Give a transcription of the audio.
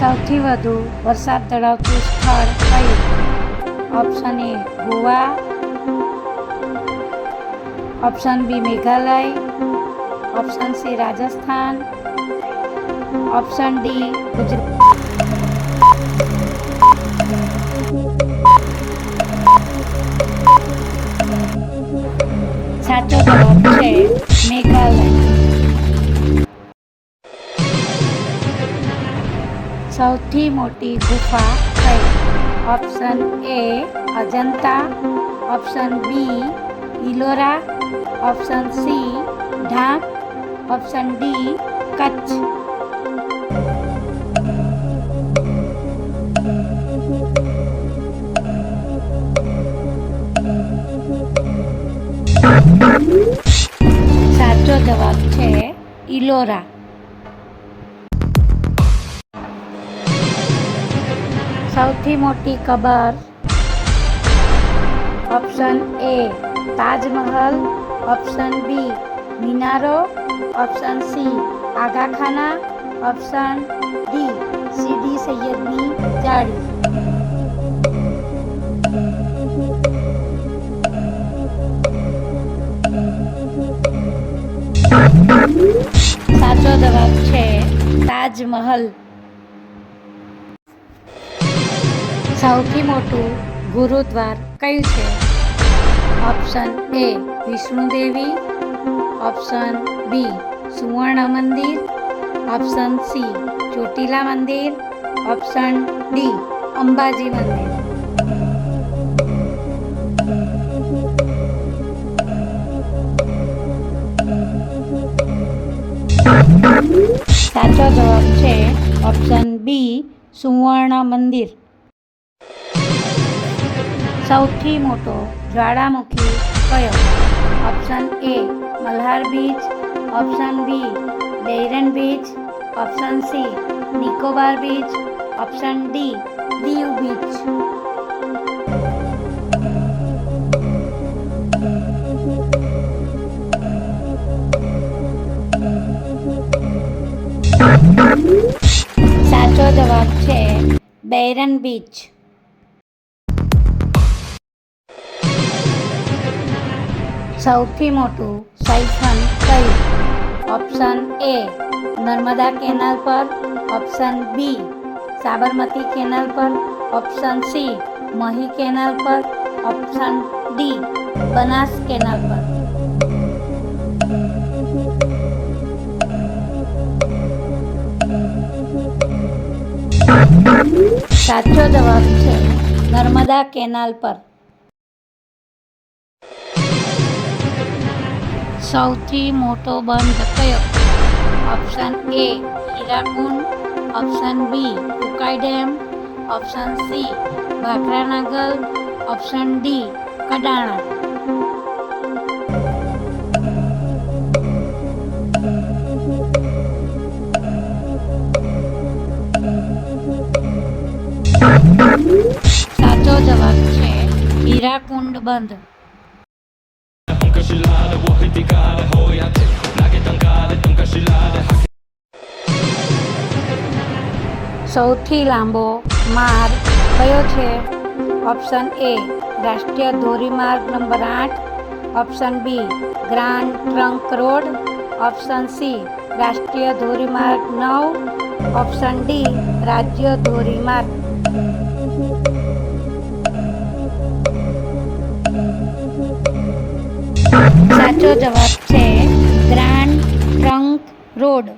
સૌથી વધુ વરસાદ ધરાવતું સ્થળ કયું? Option A Goa, option B Meghalaya, option C Rajasthan, option D Gujarat. સાચો જવાબ છે મેઘાલય. સૌથી મોટી ગુફા કઈ? Option A Ajanta, option B Ellora, option C Dhank, option D Kutch. સાચો જવાબ છે ઇલોરા. સૌથી મોટી કબર? Option A Taj Mahal, option B મિનારો, ઓપ્શન સી આગાખાના, ઓપ્શન ડી સીદી સૈયદની જાળી. સાચો જવાબ છે તાજમહલ. સૌથી મોટું ગુરુદ્વાર કયું છે? ઓપ્શન એ વિષ્ણુદેવી, ઓપ્શન બી સુવર્ણ મંદિર, ઓપ્શન સી ચોટીલા મંદિર, ઓપ્શન ડી અંબાજી મંદિર. સાચો જવાબ છે ઓપ્શન બી સુવર્ણ મંદિર. સૌથી મોટો જ્વાળામુખી કયો? Option A Malhar beach, option B Barren beach, option C Nicobar beach, option D Diu beach. સાચો જવાબ છે બૈરન બીચ. સૌથી મોટું સાયફન કયું? ઓપ્શન એ નર્મદા કેનાલ પર, ઓપ્શન બી સાબરમતી કેનાલ પર, ઓપ્શન સી મહી કેનાલ પર, ઓપ્શન ડી બનાસ કેનાલ પર. સાચો જવાબ છે નર્મદા કેનાલ પર. સૌથી મોટો બંધ કયો? Option A Hirakud, option B Ukai dam, option C Bhakra Nangal, option D Kadana. સાચો જવાબ છે હીરાકુંડ બંધ. સૌથી લાંબો માર્ગ કયો છે? ઓપ્શન એ રાષ્ટ્રીય ધોરીમાર્ગ નંબર 8, option B grand trunk road, option C રાષ્ટ્રીય ધોરીમાર્ગ 9, ઓપ્શન ડી રાજ્ય ધોરીમાર્ગ. સાચો જવાબ છે ગ્રાન્ડ ટ્રંક રોડ.